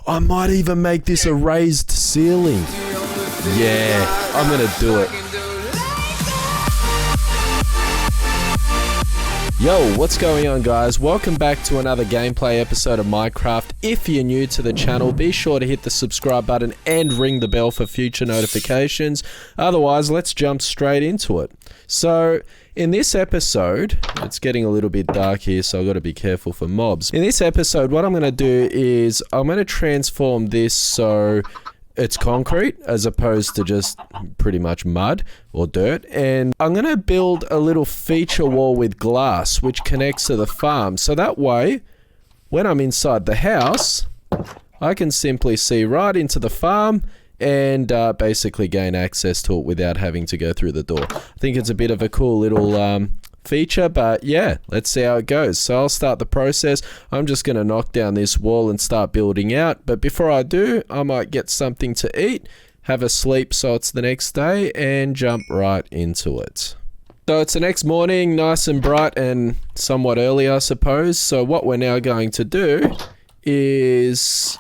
I might even make this a raised ceiling. Yeah, I'm gonna do it. Yo, what's going on, guys? Welcome back to another gameplay episode of Minecraft. If you're new to the channel, be sure to hit the subscribe button and ring the bell for future notifications. Otherwise, let's jump straight into it. So, in this episode, it's getting a little bit dark here, so I've got to be careful for mobs. In this episode, what I'm going to do is I'm going to transform this so it's concrete as opposed to just pretty much mud or dirt, and I'm going to build a little feature wall with glass which connects to the farm, so that way when I'm inside the house I can simply see right into the farm and basically gain access to it without having to go through the door. I think it's a bit of a cool little feature, but yeah, let's see how it goes. So I'll start the process. I'm just going to knock down this wall and start building out, but before I do, I might get something to eat, have a sleep so it's the next day, and jump right into it. So it's the next morning, nice and bright and somewhat early, I suppose. So what we're now going to do is,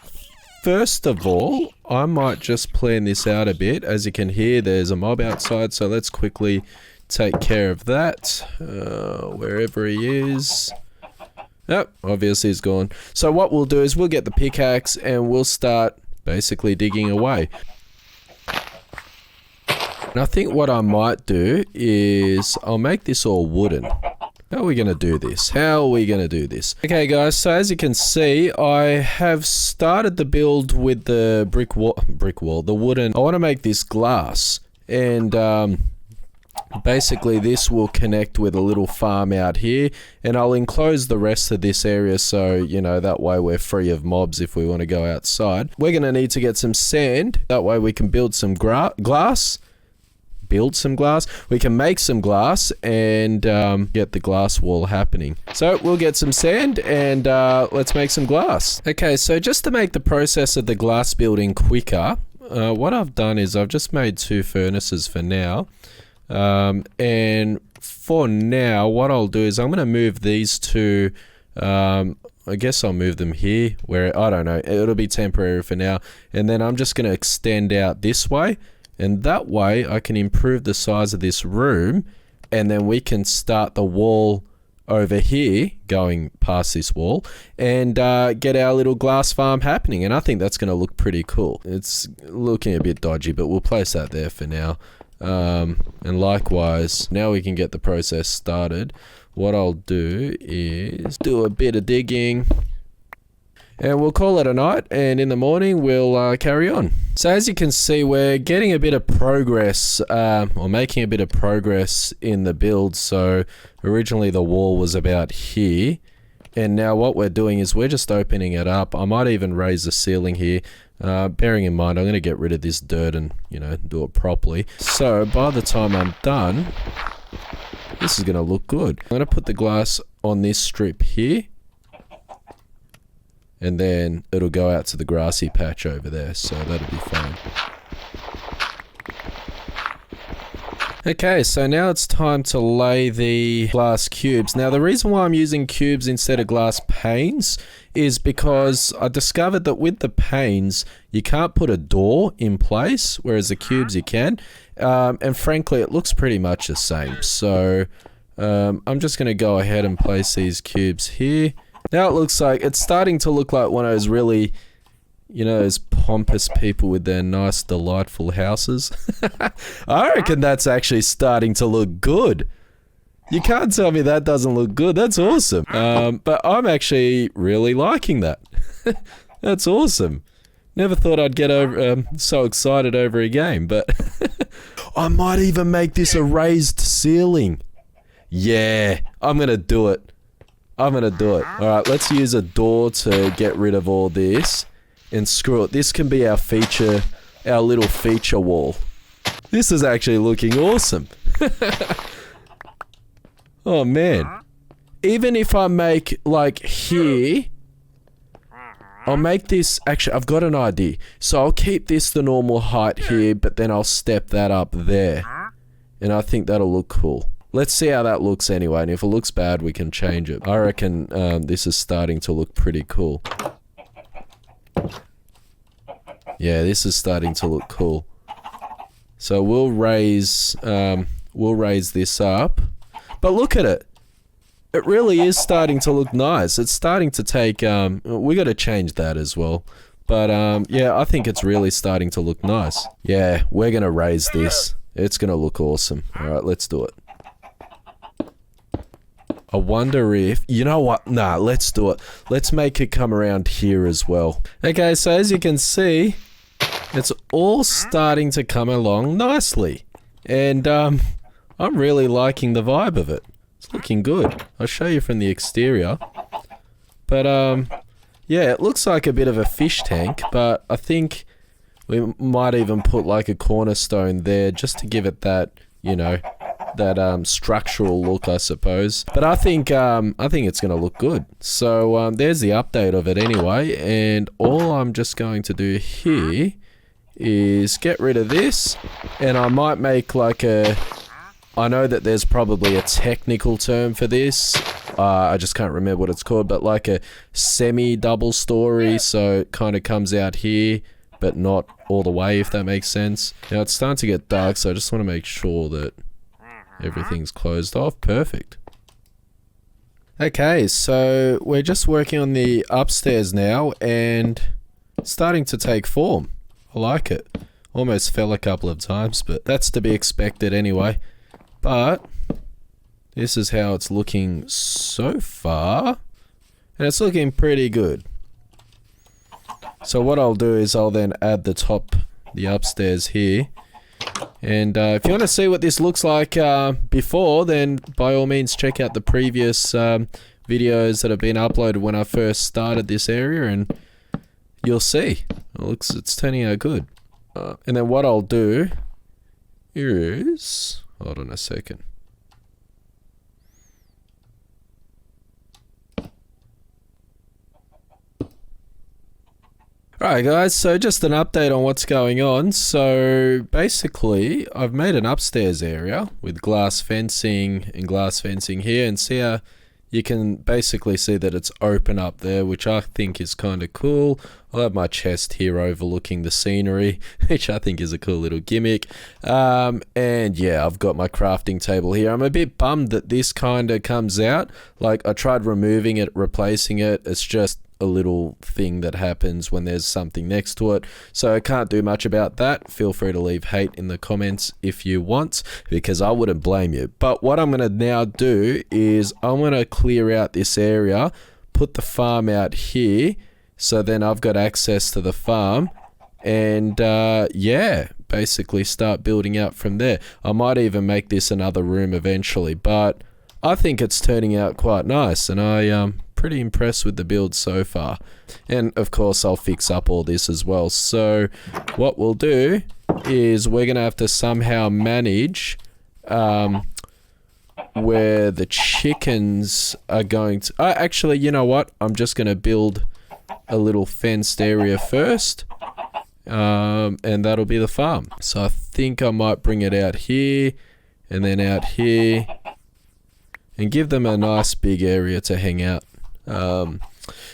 first of all, I might just plan this out a bit. As you can hear, there's a mob outside, so let's quickly take care of that. Wherever he is. Yep, obviously he's gone. So what we'll do is we'll get the pickaxe and we'll start basically digging away. And I think what I might do is I'll make this all wooden. How are we going to do this? Okay, guys, so as you can see, I have started the build with the brick wall, the wooden. I want to make this glass, and basically this will connect with a little farm out here, and I'll enclose the rest of this area so, you know, that way we're free of mobs if we want to go outside. We're going to need to get some sand, that way we can build some glass. We can make some glass and get the glass wall happening. So we'll get some sand and let's make some glass. Okay, so just to make the process of the glass building quicker, what I've done is I've just made 2 furnaces for now. And for now, what I'll do is I'm going to move these 2, I guess I'll move them here, where, I don't know, it'll be temporary for now. And then I'm just going to extend out this way. And that way I can improve the size of this room, and then we can start the wall over here going past this wall and get our little glass farm happening. And I think that's going to look pretty cool. It's looking a bit dodgy, but we'll place that there for now. And likewise, now we can get the process started. What I'll do is do a bit of digging and we'll call it a night, and in the morning we'll carry on. So as you can see, we're getting a bit of progress, or making a bit of progress in the build. So originally the wall was about here, and now what we're doing is we're just opening it up. I might even raise the ceiling here, bearing in mind I'm going to get rid of this dirt and, you know, do it properly. So by the time I'm done, this is going to look good. I'm going to put the glass on this strip here, and then it'll go out to the grassy patch over there, so that'll be fine. Okay, so now it's time to lay the glass cubes. Now the reason why I'm using cubes instead of glass panes is because I discovered that with the panes you can't put a door in place, whereas the cubes you can, and frankly it looks pretty much the same. So I'm just going to go ahead and place these cubes here. Now it looks like, it's starting to look like one of those really, you know, those pompous people with their nice, delightful houses. I reckon that's actually starting to look good. You can't tell me that doesn't look good. That's awesome. But I'm actually really liking that. That's awesome. Never thought I'd get over so excited over a game, but I might even make this a raised ceiling. Yeah, I'm going to do it. Alright, let's use a door to get rid of all this. And screw it, this can be our little feature wall. This is actually looking awesome. Oh man. Even if I make, like, here, I'll make this, actually, I've got an idea. So I'll keep this the normal height here, but then I'll step that up there. And I think that'll look cool. Let's see how that looks anyway, and if it looks bad, we can change it. I reckon this is starting to look pretty cool. Yeah, this is starting to look cool. So we'll raise this up. But look at it. It really is starting to look nice. It's starting to take, we got to change that as well. But yeah, I think it's really starting to look nice. Yeah, we're going to raise this. It's going to look awesome. All right, let's do it. I wonder if, you know what? Nah, let's do it. Let's make it come around here as well. Okay, so as you can see, it's all starting to come along nicely. And I'm really liking the vibe of it. It's looking good. I'll show you from the exterior. But yeah, it looks like a bit of a fish tank, but I think we might even put like a cornerstone there just to give it that, you know, that structural look, I suppose. But I think it's gonna look good. So there's the update of it anyway, and all I'm just going to do here is get rid of this, and I might make like a, I know that there's probably a technical term for this, I just can't remember what it's called, but like a semi-double story, so it kind of comes out here but not all the way, if that makes sense. Now it's starting to get dark, so I just want to make sure that everything's closed off. Perfect. Okay, so we're just working on the upstairs now, and it's starting to take form. I like it. Almost fell a couple of times, but that's to be expected anyway. But this is how it's looking so far, and it's looking pretty good. So what I'll do is I'll then add the upstairs here. And if you want to see what this looks like before, then by all means check out the previous videos that have been uploaded when I first started this area, and you'll see. It's turning out good. And then what I'll do is, hold on a second. Alright guys, so just an update on what's going on. So basically, I've made an upstairs area with glass fencing and glass fencing here, and see how you can basically see that it's open up there, which I think is kind of cool. I'll have my chest here overlooking the scenery, which I think is a cool little gimmick. And yeah, I've got my crafting table here. I'm a bit bummed that this kind of comes out. Like, I tried removing it, replacing it. It's just a little thing that happens when there's something next to it, so I can't do much about that. Feel free to leave hate in the comments if you want, because I wouldn't blame you. But what I'm going to now do is I'm going to clear out this area, put the farm out here, so then I've got access to the farm, and yeah, basically start building out from there. I might even make this another room eventually, but I think it's turning out quite nice, and I'm pretty impressed with the build so far. And of course I'll fix up all this as well. So what we'll do is we're gonna have to somehow manage where the chickens are going to, actually, you know what, I'm just gonna build a little fenced area first, and that'll be the farm. So I think I might bring it out here and then out here and give them a nice big area to hang out.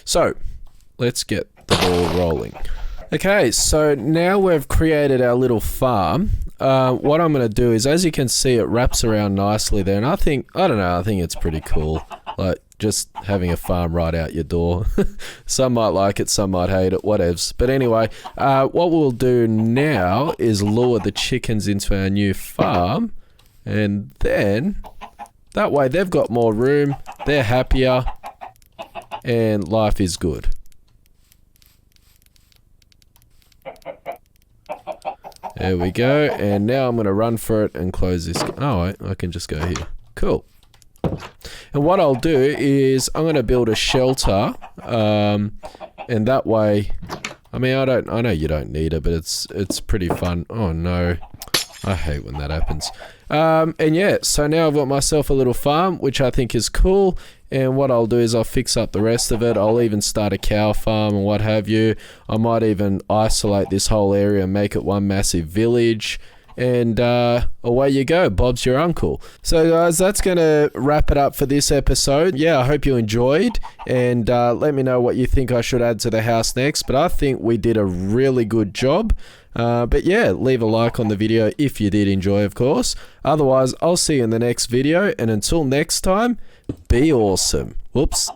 So let's get the ball rolling. Okay, so now we've created our little farm. What I'm going to do is, as you can see, it wraps around nicely there, and I think it's pretty cool, like just having a farm right out your door. Some might like it, some might hate it, whatevs. But anyway, what we'll do now is lure the chickens into our new farm, and then that way they've got more room, they're happier, and life is good. There we go, and now I'm going to run for it and close this. Oh, wait, I can just go here. Cool. And what I'll do is I'm going to build a shelter, and that way, I mean, I know you don't need it, but it's pretty fun. Oh no, I hate when that happens. And yeah, so now I've got myself a little farm, which I think is cool. And what I'll do is I'll fix up the rest of it. I'll even start a cow farm and what have you. I might even isolate this whole area and make it one massive village. and away you go. Bob's your uncle. So guys, that's going to wrap it up for this episode. Yeah, I hope you enjoyed, and let me know what you think I should add to the house next, but I think we did a really good job. But yeah, leave a like on the video if you did enjoy, of course. Otherwise, I'll see you in the next video, and until next time, be awesome. Whoops.